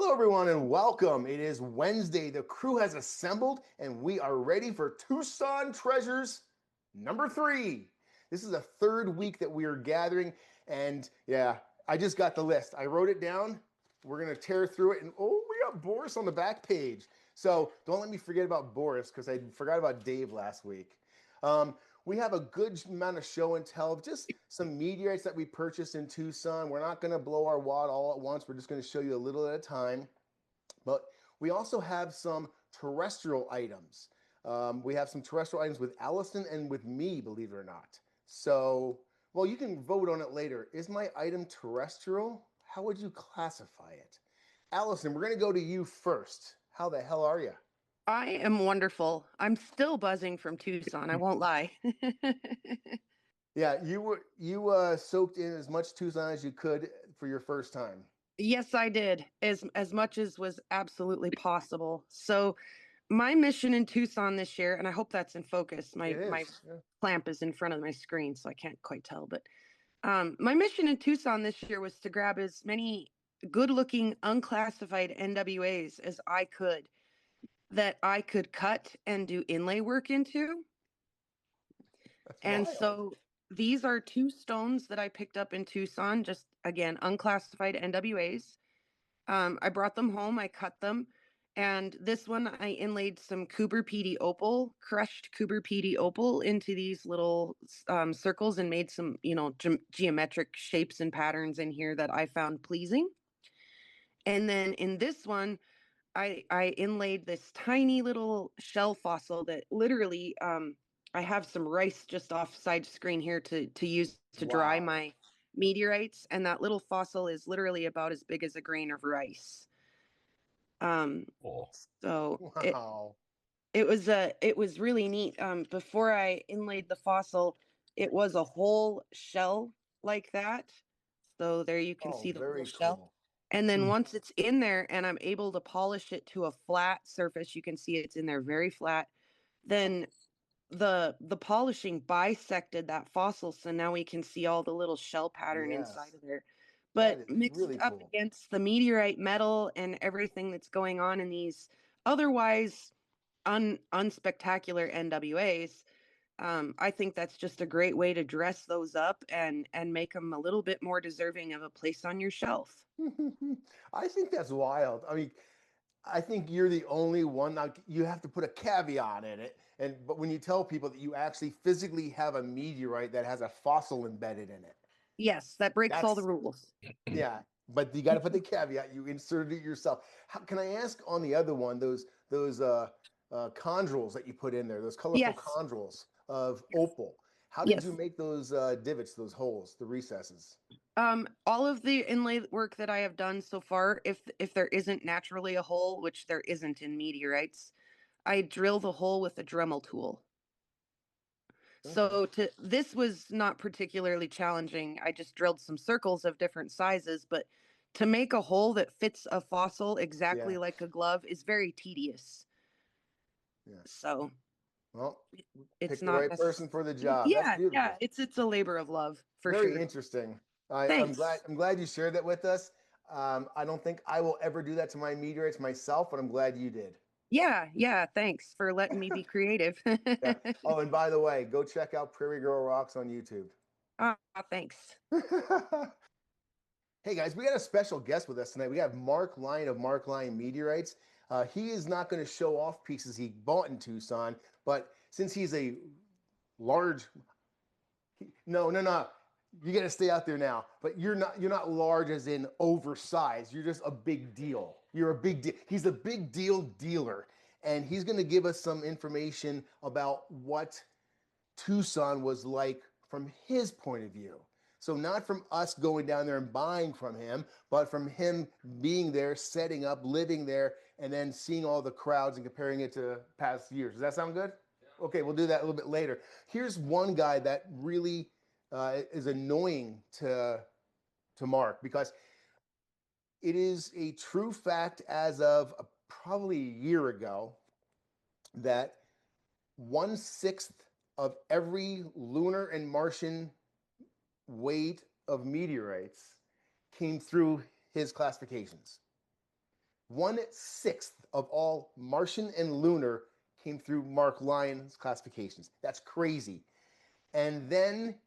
Hello, everyone, and welcome. It is Wednesday. The crew has assembled, and we are ready for Tucson Treasures number 3. This is the third week that we are gathering, and yeah, I just got the list. I wrote it down. We're going to tear through it, and oh, we got Boris on the back page. So don't let me forget about Boris, because I forgot about Dave last week. We have a good amount of show and tell, just some meteorites that we purchased in Tucson. We're not going to blow our wad all at once. We're just going to show you a little at a time. But we also have some terrestrial items. We have some terrestrial items with Allison and with me, believe it or not. So, well, you can vote on it later. Is my item terrestrial? How would you classify it? Allison, we're going to go to you first. How the hell are you? I am wonderful. I'm still buzzing from Tucson, I won't lie. Yeah, you soaked in as much Tucson as you could for your first time. Yes, I did, as much as was absolutely possible. So my mission in Tucson this year, and I hope that's in focus. It My is. Yeah. clamp is in front of my screen, so I can't quite tell. But my mission in Tucson this year was to grab as many good-looking, unclassified NWAs as I could that I could cut and do inlay work into. That's And wild. so these are 2 stones that I picked up in Tucson, just again, unclassified NWAs. I brought them home, I cut them, and this one I inlaid some Coober Pedy opal, crushed Coober Pedy opal into these little circles and made some, geometric shapes and patterns in here that I found pleasing. And then in this one, I inlaid this tiny little shell fossil that literally I have some rice just off side screen here to use to dry Wow. my meteorites, and that little fossil is literally about as big as a grain of rice. Um, Oh, so Wow. it was really neat. Before I inlaid the fossil, it was a whole shell like that. So there you can Oh, see the whole very shell. cool. And then once it's in there and I'm able to polish it to a flat surface, you can see it's in there very flat. Then the polishing bisected that fossil, so now we can see all the little shell pattern inside Yes, of there. that But is mixed really up cool. against the meteorite metal and everything that's going on in these otherwise unspectacular NWAs, I think that's just a great way to dress those up and make them a little bit more deserving of a place on your shelf. I think that's wild. I mean, I think you're the only one. Now, you have to put a caveat in it, but when you tell people that you actually physically have a meteorite that has a fossil embedded in it, Yes, that breaks all the that's rules. yeah. But you got to put the caveat. You inserted it yourself. How, can I ask on the other one, those chondrules that you put in there, those colorful Yes, chondrules of opal? How did you yes. make those divots, those holes, the recesses? All of the inlay work that I have done so far, if there isn't naturally a hole, which there isn't in meteorites, I drill the hole with a Dremel tool. Okay. So this was not particularly challenging. I just drilled some circles of different sizes, but to make a hole that fits a fossil Yeah. exactly like a glove is very tedious. Yeah. So Well, it's pick the not right person for the job. That's yeah, beautiful. it's a labor of love for Very sure. interesting. Thanks. I'm glad you shared that with us. I don't think I will ever do that to my meteorites myself, but I'm glad you did. Yeah, thanks for letting me be creative. Yeah. Oh, and by the way, go check out Prairie Girl Rocks on YouTube. Ah, thanks. Hey guys, we got a special guest with us tonight. We have Mark Lyon of Mark Lyon Meteorites. He is not going to show off pieces he bought in Tucson, but since he's a large, no, you got to stay out there now. But you're not large as in oversized. You're just a big deal. You're a big deal. He's a big deal dealer, and he's going to give us some information about what Tucson was like from his point of view. So not from us going down there and buying from him, but from him being there, setting up, living there, and then seeing all the crowds and comparing it to past years. Does that sound good? Okay, we'll do that a little bit later. Here's one guy that really is annoying to Mark because it is a true fact as of probably a year ago that 1/6 of every lunar and Martian weight of meteorites came through his classifications. 1/6 of all Martian and lunar came through Mark Lyon's classifications. That's crazy. And then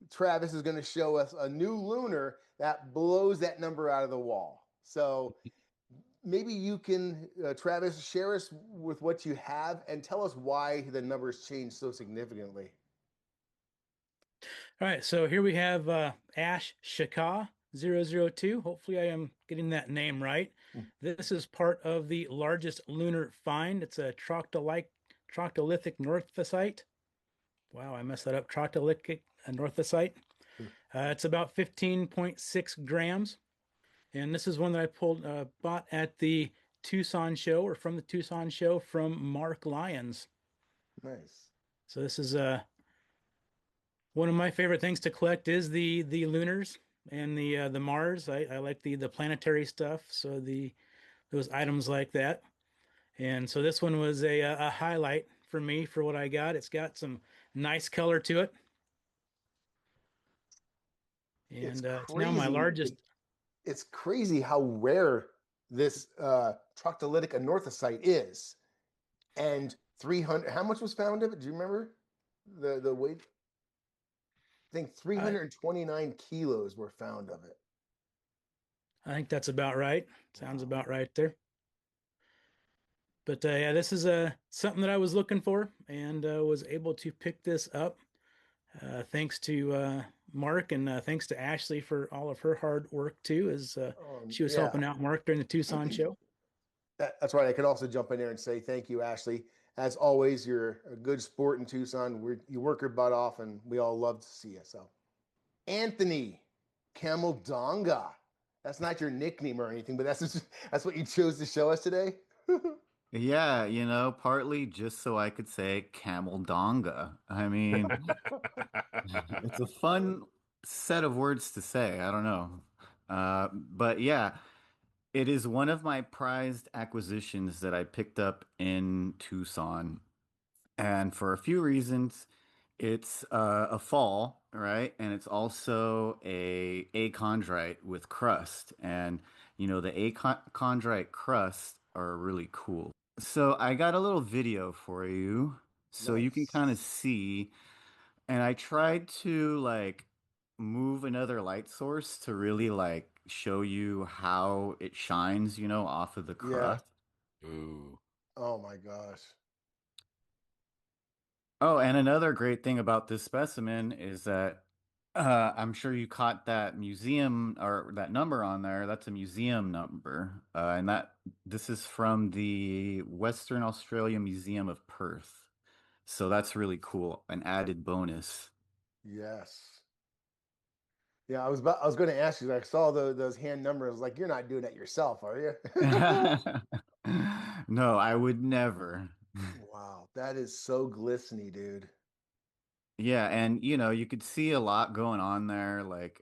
Travis is going to show us a new lunar that blows that number out of the wall. So maybe you can, Travis, share us with what you have and tell us why the numbers changed so significantly. All right, so here we have Ash Shaka 002. Hopefully I am getting that name right. This is part of the largest lunar find. It's a troctolithic northosite. Wow, I messed that up. Troctolithic northosite. It's about 15.6 grams. And this is one that I bought at the Tucson show, or from the Tucson show, from Mark Lyons. Nice. So this is one of my favorite things to collect is the lunars and the Mars. I like the planetary stuff, so those items like that. And so this one was a highlight for me for what I got. It's got some nice color to it. And it's now my largest. It's crazy how rare this troctolithic anorthosite is. And 300, how much was found of it? Do you remember the weight? I think 329 kilos were found of it. I think that's about right. Sounds about right there. But yeah, this is something that I was looking for and was able to pick this up. Thanks to Mark and thanks to Ashley for all of her hard work too, as she was helping out Mark during the Tucson show. That's right. I could also jump in there and say thank you, Ashley. As always, you're a good sport in Tucson. You work your butt off, and we all love to see you. So, Anthony, Camel Donga. That's not your nickname or anything, but that's what you chose to show us today. Yeah, partly just so I could say Camel Donga. I mean, it's a fun set of words to say. I don't know. But yeah, it is one of my prized acquisitions that I picked up in Tucson. And for a few reasons, it's a fall, right? And it's also a chondrite with crust. And, the chondrite crust are really cool. So I got a little video for you so you can kind of Nice. see. And I tried to like move another light source to really like show you how it shines, off of the Yeah. crust. Ooh. Oh my gosh. Oh, and another great thing about this specimen is that I'm sure you caught that museum or that number on there. That's a museum number. And this is from the Western Australia Museum of Perth. So that's really cool. An added bonus. Yes. Yeah, I was going to ask you. I saw those hand numbers. Like, you're not doing that yourself, are you? No, I would never. Wow, that is so glistening, dude. Yeah, and you could see a lot going on there, like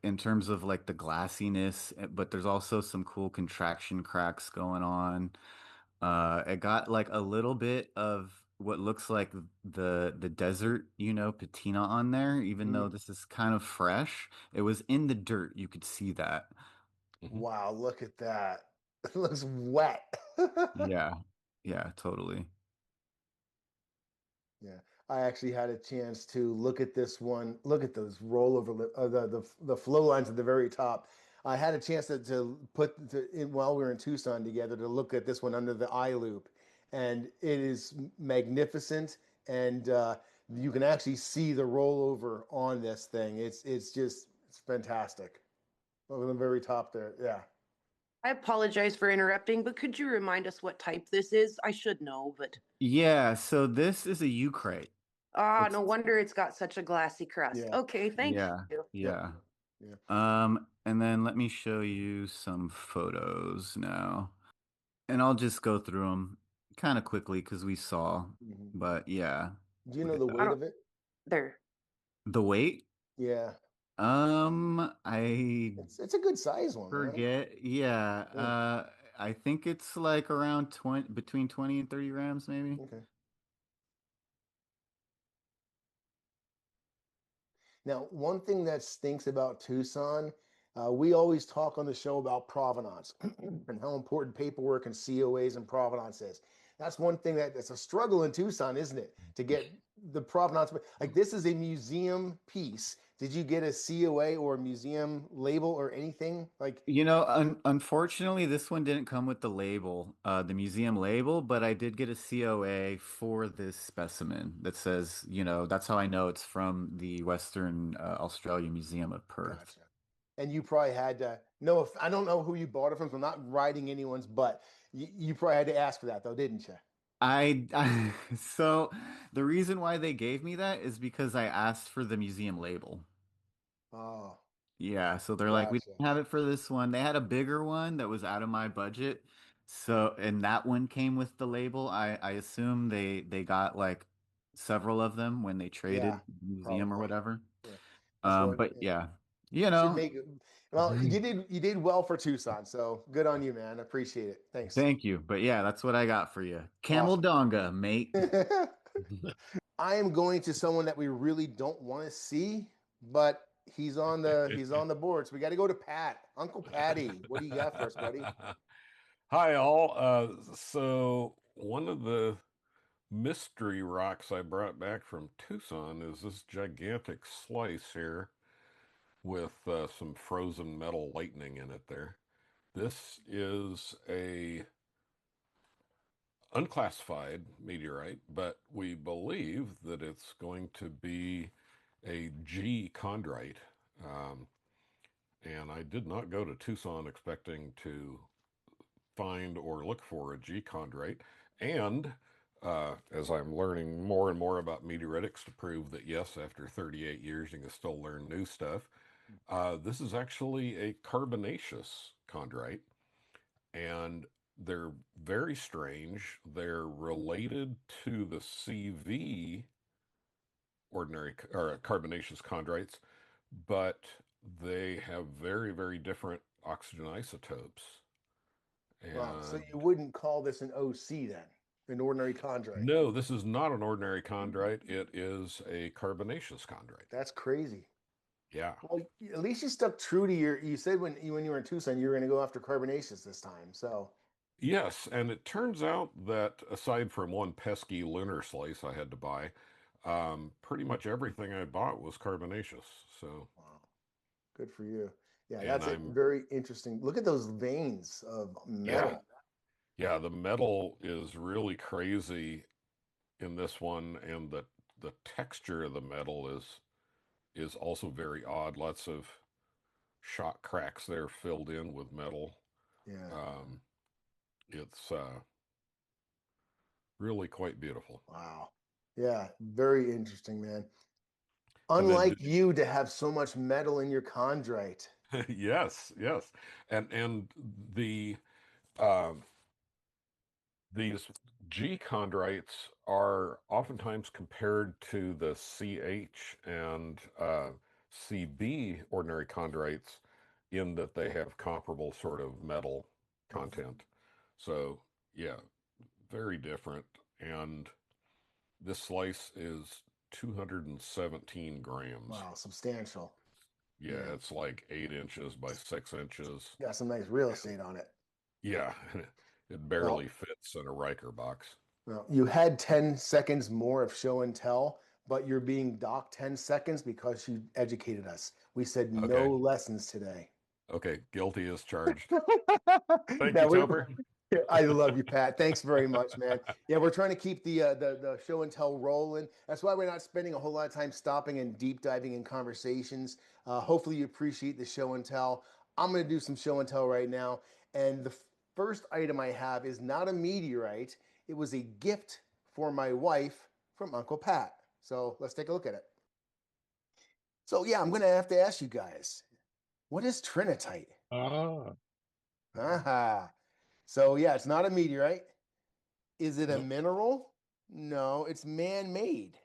in terms of like the glassiness, but there's also some cool contraction cracks going on. It got like a little bit of what looks like the desert, patina on there, even though this is kind of fresh. It was in the dirt, you could see that. Wow, look at that. It looks wet. Yeah, yeah, totally. Yeah, I actually had a chance to look at this one. Look at those the flow lines at the very top. I had a chance to while we were in Tucson together to look at this one under the eye loop, and it is magnificent. And you can actually see the rollover on this thing. It's fantastic. Over the very top there, yeah. I apologize for interrupting, but could you remind us what type this is? I should know, but Yeah, so this is a Eucrite. no It's wonder it's got such a glassy crust. Yeah. Okay, thank yeah, you. Yep. yeah. Yeah. And then let me show you some photos now. And I'll just go through them kind of quickly because we saw. Mhm. But yeah, Do you look know at the that. I weight don't of it? there. The weight? Yeah. I It's a good size one, man. forget. Yeah, Yeah. I think it's like around 20, between 20 and 30 grams, maybe. Okay. Now, one thing that stinks about Tucson, We always talk on the show about provenance and how important paperwork and COAs and provenance is. That's one thing that's a struggle in Tucson, isn't it? To get the provenance. Like this is a museum piece. Did you get a COA or a museum label or anything? Like, You know, unfortunately, this one didn't come with the label, the museum label, but I did get a COA for this specimen that says, you know, that's how I know it's from the Western Australia Museum of Perth. gotcha. And you probably had to know if I don't know who you bought it from, so I'm not riding anyone's butt. You probably had to ask for that though, didn't you? So the reason why they gave me that is because I asked for the museum label. Oh, Yeah, so they're like, we gotcha. don't have it for this one. They had a bigger one that was out of my budget. So, and that one came with the label. I assume they got like several of them when they Yeah, traded the museum or probably. whatever. Yeah. That's what But yeah, you should know, make it. Well, you did well for Tucson, so good on you, man. I appreciate it. Thanks. thank you. But yeah, that's what I got for you. Camel Awesome. Donga, mate. I am going to someone that we really don't want to see, but he's on the board. So we got to go to Pat, Uncle Patty. What do you got for us, buddy? Hi, all. So one of the mystery rocks I brought back from Tucson is this gigantic slice here with some frozen metal lightning in it there. This is a unclassified meteorite, but we believe that it's going to be a G chondrite. Um, and I did not go to Tucson expecting to find or look for a G chondrite. And as I'm learning more and more about meteoritics to prove that yes, after 38 years you can still learn new stuff, this is actually a carbonaceous chondrite, and they're very strange. They're related to the CV ordinary or carbonaceous chondrites, but they have very, very different oxygen isotopes. Wow. So you And wouldn't call this an OC then, an ordinary chondrite. no, this is not an ordinary chondrite. It is a carbonaceous chondrite. That's crazy. Yeah. Well, at least you stuck true to you said when you were in Tucson, you were going to go after carbonaceous this time. So, Yes, and it turns out that aside from one pesky lunar slice I had to buy, pretty much everything I bought was carbonaceous. So, wow, good for you. Yeah, and that's a I'm, very interesting. Look at those veins of yeah, metal. yeah, the metal is really crazy in this one, and the texture of the metal is also very odd. Lots of shot cracks there filled in with metal. Yeah. Um, it's really quite beautiful. Wow. Yeah, very interesting, man. And then, Unlike you to have so much metal in your chondrite. yes, yes, and the um, these G chondrites are oftentimes compared to the CH and CB ordinary chondrites in that they have comparable sort of metal Mhm. content. So yeah, very different. And this slice is 217 grams. Wow, substantial. Yeah, Yeah. it's like 8 inches by 6 inches. Got some nice real estate on it. Yeah, it Well, barely fits in a Riker box. well, you had 10 seconds more of show and tell, but you're being docked 10 seconds because you educated us. We said no Okay, lessons today. okay, guilty as charged. Thank you, Now we, Topper. I love you, Pat. Thanks very much, man. Yeah, we're trying to keep the show and tell rolling. That's why we're not spending a whole lot of time stopping and deep diving in conversations. Hopefully, you appreciate the show and tell. I'm going to do some show and tell right now, and the first item I have is not a meteorite. It was a gift for my wife from Uncle Pat. So let's take a look at it. So yeah, I'm going to have to ask you guys, what is Trinitite? Ah, Aha. So yeah, it's not a meteorite. Is it a no. mineral? No, it's man-made.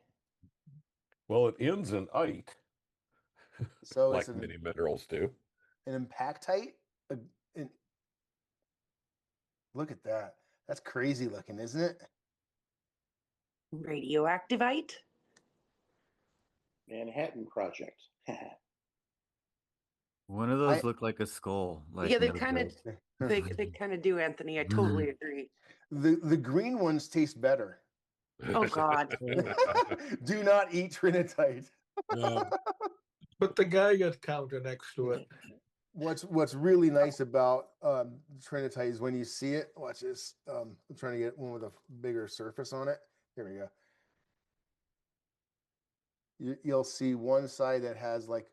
Well, it ends in ite, So it's like many minerals do. an impactite. A- an- Look at that. That's crazy looking, isn't it? Radioactivite? Manhattan Project. One of I those look like a skull. Like Yeah, they no kind of joke. they kind of do, Anthony. I totally agree. the green ones taste better. Oh God. Do not eat Trinitite. No. Put the Geiger counter next to it. What's really nice about Trinitite is when you see it. Watch this. I'm trying to get one with a bigger surface on it. Here we go. You'll see one side that has like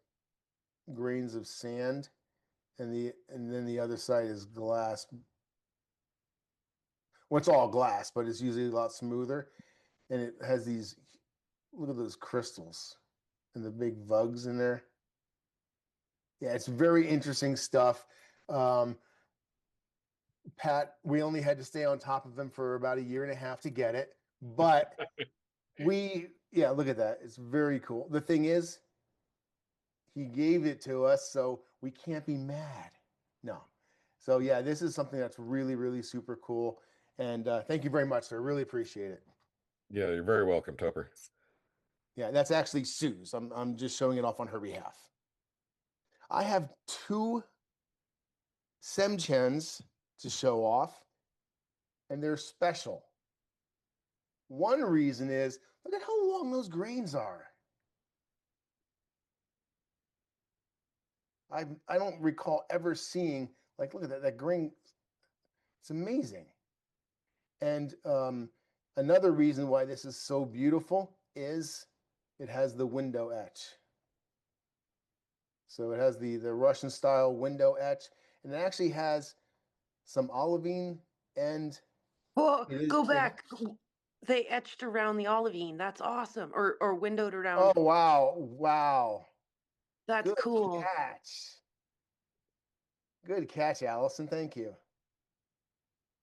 grains of sand, and then the other side is glass. Well, it's all glass, but it's usually a lot smoother, and it has these. Look at those crystals and the big vugs in there. Yeah, it's very interesting stuff. Pat, we only had to stay on top of him for about a year and a half to get it, but yeah, look at that. It's very cool. The thing is, he gave it to us, so we can't be mad. No. So yeah, this is something that's really, really super cool. And thank you very much, sir. Really appreciate it. Yeah, you're very welcome, Topper. Yeah, that's actually Sue's. I'm just showing it off on her behalf. I have 2 Seymchans to show off, and they're special. One reason is, look at how long those grains are. I don't recall ever seeing, like, look at that grain. It's amazing. And another reason why this is so beautiful is it has the window etch. So it has the Russian style window etch, and it actually has some olivine and Whoa, go back. They etched around the olivine. That's awesome. Or windowed around. Oh wow, wow. That's Good cool. catch. Good catch, Allison. Thank you.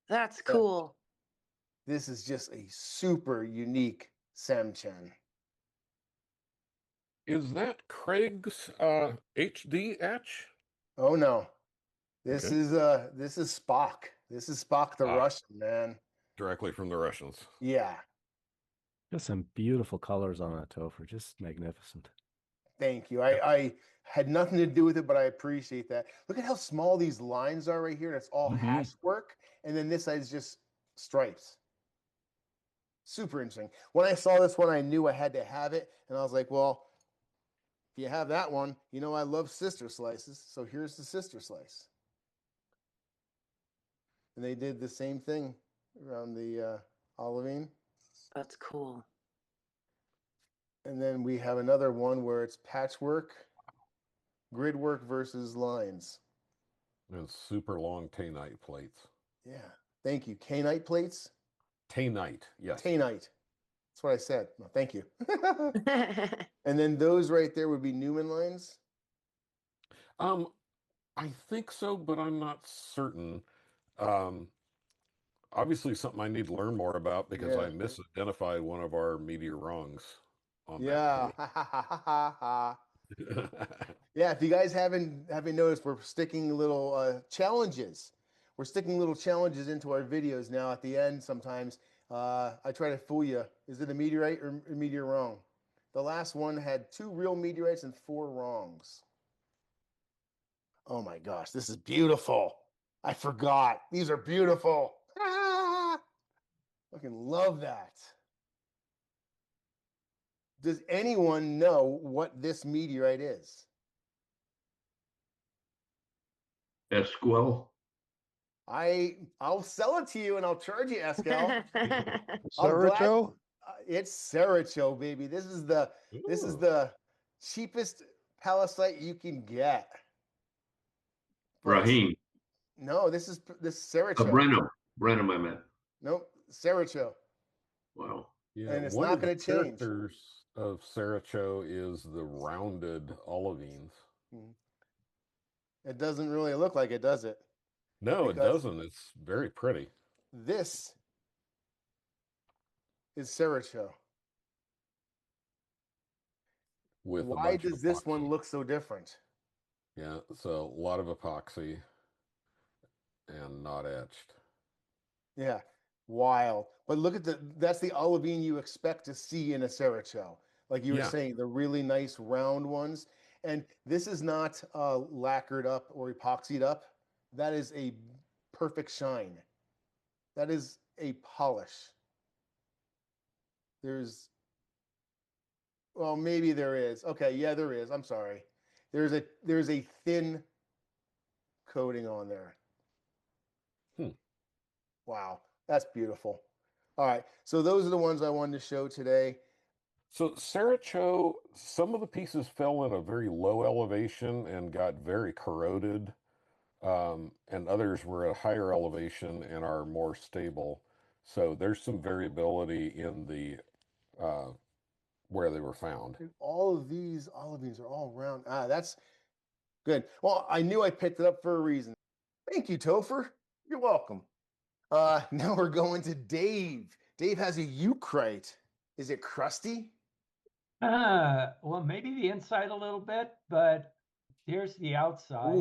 That's Yeah. cool. This is just a super unique Seymchan. Is that Craig's HD etch? Oh no. This Okay. is Spock. This is Spock the Russian, man. Directly from the Russians. Yeah. Just some beautiful colors on that Topher. Just magnificent. Thank you. I had nothing to do with it, but I appreciate that. Look at how small these lines are right here. And it's all hash work. And then this side is just stripes. Super interesting. When I saw this one, I knew I had to have it. And I was like, well, if you have that one, you know I love sister slices. So here's the sister slice. And they did the same thing around the olivine. That's cool. And then we have another one where it's patchwork, grid work versus lines. And super long taenite plates. Yeah. Thank you. Kainite plates? Taenite, yes. Taenite. That's what I said. No, thank you. And then those right there would be Newman lines? I think so, but I'm not certain. Obviously something I need to learn more about because I misidentified one of our meteor rungs on that plate. Yeah, if you guys haven't noticed, we're sticking little challenges. We're sticking little challenges into our videos now at the end sometimes. I try to fool you. Is it a meteorite or a meteor wrong? The last one had 2 real meteorites and 4 wrongs. Oh my gosh, this is beautiful. I forgot. These are beautiful. I fucking love that. Does anyone know what this meteorite is? Esquel. I'll sell it to you and I'll charge you, Escal. Sericho? It's Sericho, baby. This is the cheapest palisite you can get. Rahim. No, this is Sericho. Brenham, I meant. Nope, Sericho. Wow. Yeah, and it's one not of the going to change. characters of Sericho is the rounded olivines. It doesn't really look like it, does it? No, it doesn't. It's very pretty. This is Sericho. Why does this one look so different? Yeah, so a lot of epoxy and not etched. Yeah, wild. But look at that's the olivine you expect to see in a Sericho. Like you were saying, the really nice round ones. And this is not lacquered up or epoxied up. That is a perfect shine. That is a polish. Well, maybe there is. Okay, yeah, there is. I'm sorry. There's a thin coating on there. Wow, that's beautiful. All right, so those are the ones I wanted to show today. So Sericho, some of the pieces fell in a very low elevation and got very corroded, and others were at a higher elevation and are more stable. So there's some variability in the where they were found. And all of these olivines are all round. That's good. Well, I knew I picked it up for a reason. Thank you, Topher. You're welcome. Now we're going to Dave. Dave has a Eucrite. Is it crusty? Well, maybe the inside a little bit, but here's the outside.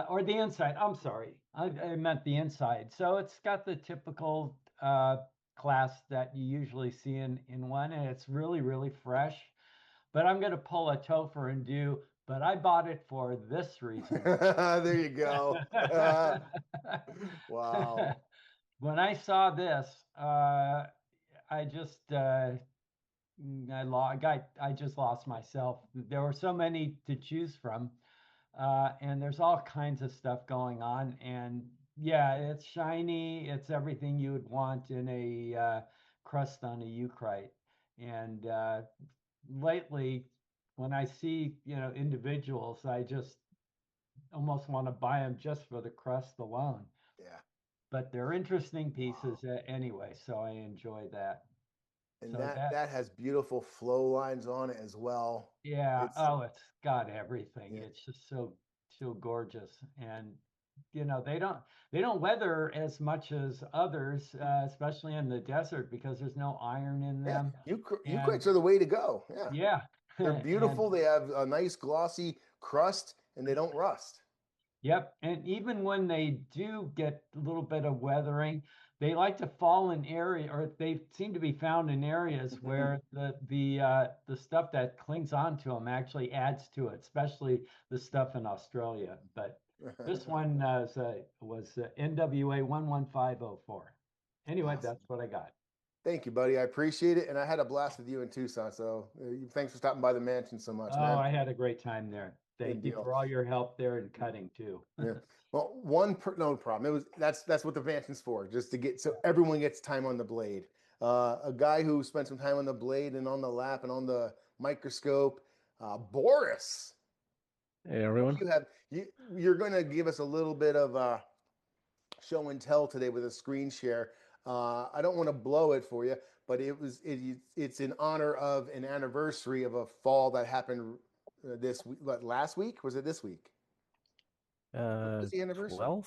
Or the inside. I'm sorry. I meant the inside. So it's got the typical class that you usually see in one, and it's really, really fresh. But I'm going to pull a Topher and do, but I bought it for this reason. There you go. Wow. When I saw this, I just I just lost myself. There were so many to choose from, and there's all kinds of stuff going on. And yeah, it's shiny. It's everything you would want in a crust on a Eucrite. And lately, when I see individuals, I just almost want to buy them just for the crust alone. Yeah. But they're interesting pieces anyway, so I enjoy that. And So that has beautiful flow lines on it as well. Yeah. It's got everything. Yeah. It's just so gorgeous. And they don't weather as much as others, especially in the desert, because there's no iron in them. Yeah. Eucrites are the way to go. Yeah. Yeah. They're beautiful. They have a nice glossy crust and they don't rust. Yep. And even when they do get a little bit of weathering, they like to fall in or they seem to be found in areas where the stuff that clings onto them actually adds to it, especially the stuff in Australia. But this one was NWA 11504. Anyway, awesome. That's what I got. Thank you, buddy. I appreciate it. And I had a blast with you in Tucson. So thanks for stopping by the mansion so much, man. I had a great time there. Thank you for all your help there in cutting too. Yeah. Well, no problem. That's what the mansion's for, just to get so everyone gets time on the blade. A guy who spent some time on the blade and on the lap and on the microscope, Boris. Hey everyone. You're going to give us a little bit of show and tell today with a screen share. I don't want to blow it for you, but it's in honor of an anniversary of a fall that happened this week. Last week? Was it this week? Was the anniversary? 12th?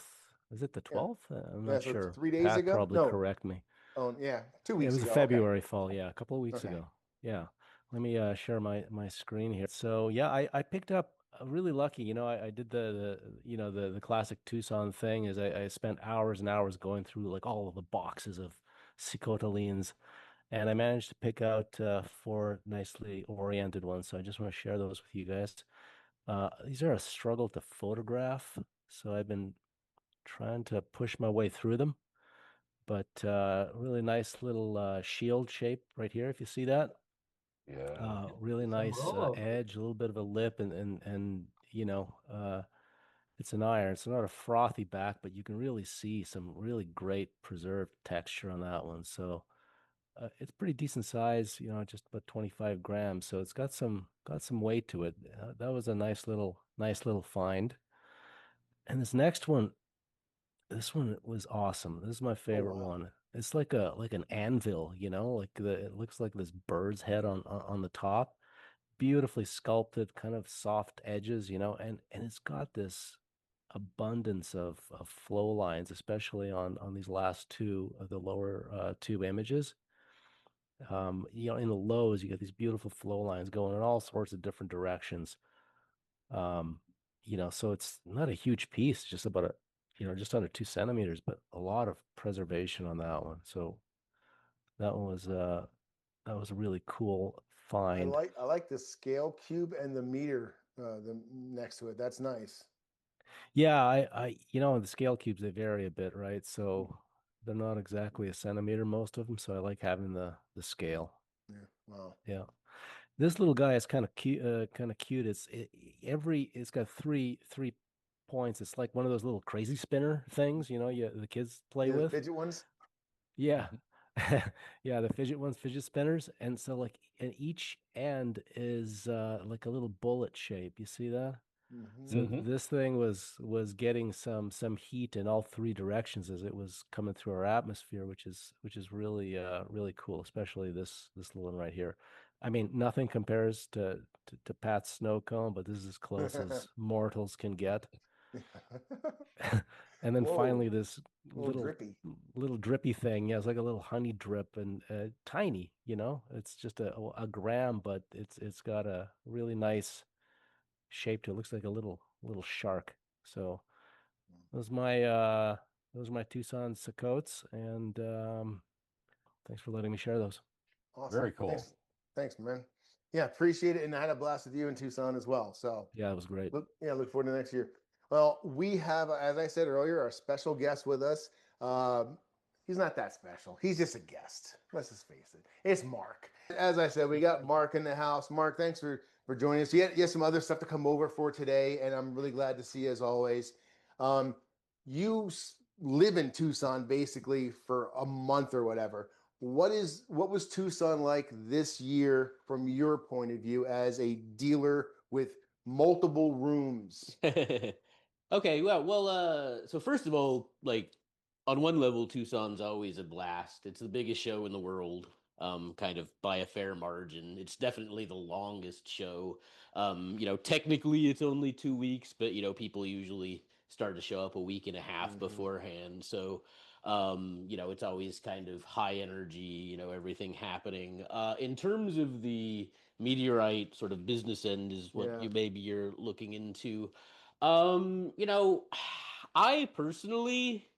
Is it the 12th? Yeah. I'm not sure. 3 days Pat ago? Probably correct me. Oh yeah, 2 weeks ago. It was ago. a February fall. Yeah, a couple of weeks ago. Yeah. Let me share my screen here. So yeah, I picked up really lucky. I did the classic Tucson thing. Is I spent hours and hours going through like all of the boxes of cicotilines, and I managed to pick out 4 nicely oriented ones. So I just want to share those with you guys. These are a struggle to photograph, so I've been trying to push my way through them. But really nice little shield shape right here, if you see that. Yeah. Really nice edge, a little bit of a lip, and it's an iron. It's not a frothy back, but you can really see some really great preserved texture on that one. So it's pretty decent size, just about 25 grams. So it's got some weight to it. That was a nice little find. And this next one, this one was awesome. This is my favorite one. It's like an anvil, it looks like this bird's head on the top, beautifully sculpted, kind of soft edges, and it's got this abundance of flow lines, especially on these last 2 of the lower 2 images. In the lows, you get these beautiful flow lines going in all sorts of different directions. So it's not a huge piece, just about just under 2 centimeters, but a lot of preservation on that one. So that one was a really cool find. I like the scale cube and the meter the next to it. That's nice. Yeah, you know, the scale cubes, they vary a bit, right? So they're not exactly a centimeter, most of them. So I like having the scale. Yeah. Wow. Yeah. This little guy is kind of cute. It's got three points. It's like one of those little crazy spinner things, you know, the kids play Yeah, the with. fidget ones. Yeah. Yeah, the fidget spinners. And so like, and each end is like a little bullet shape. You see that? So this thing was getting some heat in all three directions as it was coming through our atmosphere, which is really really cool, especially this little one right here. I mean, nothing compares to Pat's snow cone, but this is as close as mortals can get. And then finally Whoa. this Little drippy. little drippy thing. Yeah, it's like a little honey drip and tiny, you know. It's just a gram, but it's got a really nice shape to it. Looks like a little shark. So those my Tucson Sacotes, and thanks for letting me share those. Awesome. Very cool. Thanks, man. Yeah, appreciate it. And I had a blast with you in Tucson as well. So Yeah, it was great. look forward to next year. Well, we have, as I said earlier, our special guest with us. He's not that special. He's just a guest. Let's just face it. It's Mark. As I said, we got Mark in the house. Mark, thanks for joining us. You had some other stuff to come over for today, and I'm really glad to see you as always. You live in Tucson basically for a month or whatever. What was Tucson like this year from your point of view as a dealer with multiple rooms? Okay, well, so first of all, like on one level, Tucson's always a blast. It's the biggest show in the world, kind of by a fair margin. It's definitely the longest show. You know, technically it's only 2 weeks, but you know, people usually start to show up a week and a half beforehand. So, you know, it's always kind of high energy, you know, everything happening. In terms of the meteorite sort of business end is what you're looking into. You know, I personally,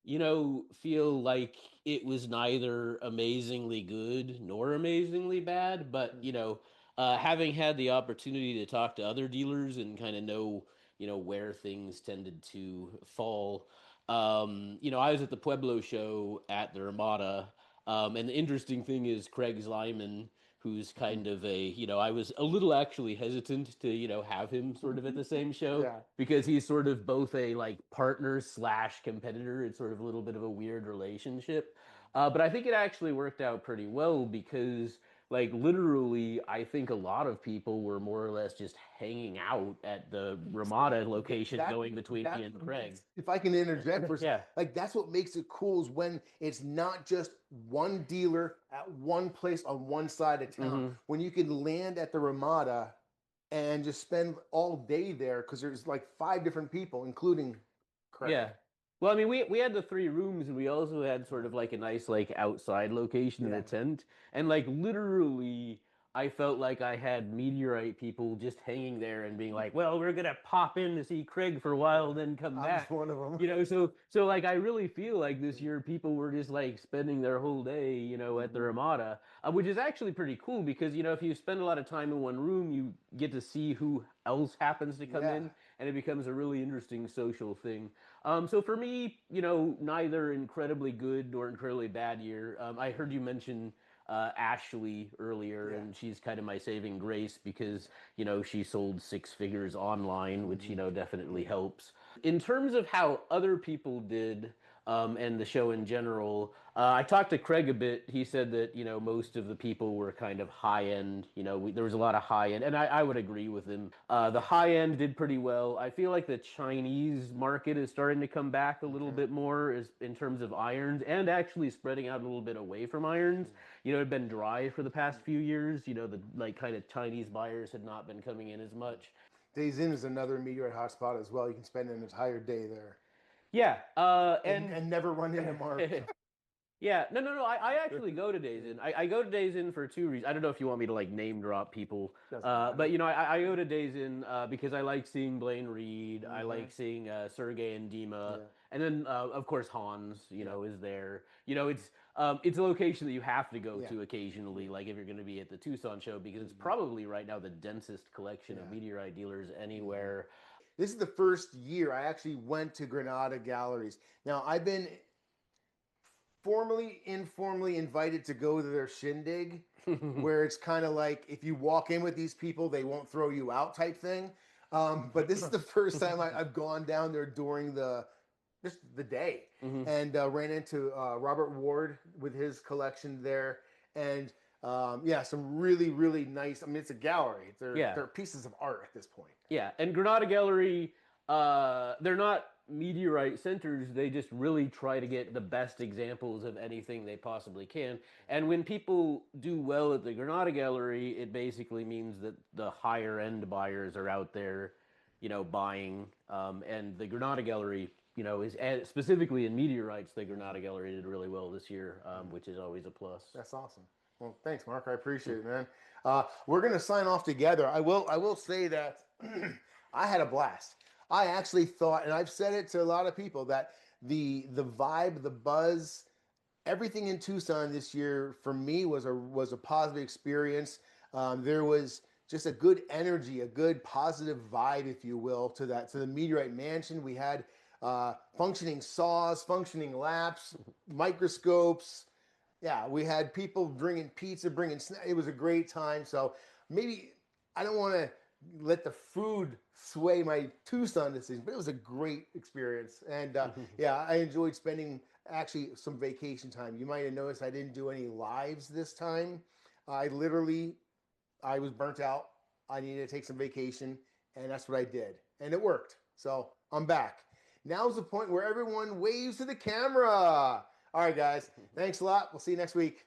you know, feel like it was neither amazingly good nor amazingly bad, but you know, having had the opportunity to talk to other dealers and kind of know, you know, where things tended to fall. You know, I was at the Pueblo show at the Ramada, and the interesting thing is Craig Lyman, who's kind of a, you know, I was a little actually hesitant to, you know, have him sort of at the same show because he's sort of both a like partner slash competitor. It's sort of a little bit of a weird relationship. But I think it actually worked out pretty well because like literally, I think a lot of people were more or less just hanging out at the Ramada location going between me and Craig. If I can interject for a second, like that's what makes it cool is when it's not just one dealer at one place on one side of town. When you can land at the Ramada and just spend all day there because there's like 5 different people, including Craig. Yeah. Well, I mean, we had the 3 rooms, and we also had sort of like a nice like outside location in a tent, and like literally, I felt like I had meteorite people just hanging there and being like, "Well, we're gonna pop in to see Craig for a while, then come back." I'm one of them. You know, so like I really feel like this year people were just like spending their whole day, you know, at the Ramada, which is actually pretty cool because you know if you spend a lot of time in one room, you get to see who else happens to come in, and it becomes a really interesting social thing. So for me, you know, neither incredibly good nor incredibly bad year. I heard you mention Ashley earlier, and she's kind of my saving grace because, you know, she sold 6 figures online, which, you know, definitely helps. In terms of how other people did, and the show in general, I talked to Craig a bit. He said that, you know, most of the people were kind of high end. You know, there was a lot of high end, and I would agree with him. The high end did pretty well. I feel like the Chinese market is starting to come back a little bit more in terms of irons and actually spreading out a little bit away from irons. You know, it had been dry for the past few years. You know, the like kind of Chinese buyers had not been coming in as much. Days Inn is another meteorite hotspot as well. You can spend an entire day there. Yeah, and never run into Mark. Yeah, no. I actually go to Days Inn. I go to Days Inn for 2 reasons. I don't know if you want me to like name drop people, but you know, I go to Days Inn because I like seeing Blaine Reed. I like seeing Sergey and Dima, and then of course Hans. You know, is there. You know, it's it's a location that you have to go Yeah. to occasionally, like if you're going to be at the Tucson show, because it's probably right now the densest collection of meteorite dealers anywhere. This is the first year I actually went to Granada galleries. Now, I've been informally invited to go to their shindig, where it's kind of like if you walk in with these people, they won't throw you out type thing. But this is the first time I've gone down there during just the day, and ran into Robert Ward with his collection there, and some really, really nice. I mean, it's a gallery. They're pieces of art at this point. Yeah, and Granada Gallery, they're not meteorite centers. They just really try to get the best examples of anything they possibly can. And when people do well at the Granada Gallery, it basically means that the higher end buyers are out there, buying. And the Granada Gallery, is specifically in meteorites. The Granada Gallery did really well this year, which is always a plus. That's awesome. Well, thanks, Mark. I appreciate it, man. We're gonna sign off together. I will say that I had a blast. I actually thought, and I've said it to a lot of people, that the vibe, the buzz, everything in Tucson this year for me was a positive experience. There was just a good energy, a good positive vibe, if you will, to the Meteorite Mansion. We had functioning saws, functioning laps, microscopes. Yeah, we had people bringing pizza, bringing snacks. It was a great time. So maybe I don't want to let the food sway my Tucson decision, but it was a great experience. And I enjoyed spending actually some vacation time. You might have noticed I didn't do any lives this time. I was burnt out. I needed to take some vacation, and that's what I did. And it worked. So I'm back. Now's the point where everyone waves to the camera. All right, guys. Thanks a lot. We'll see you next week.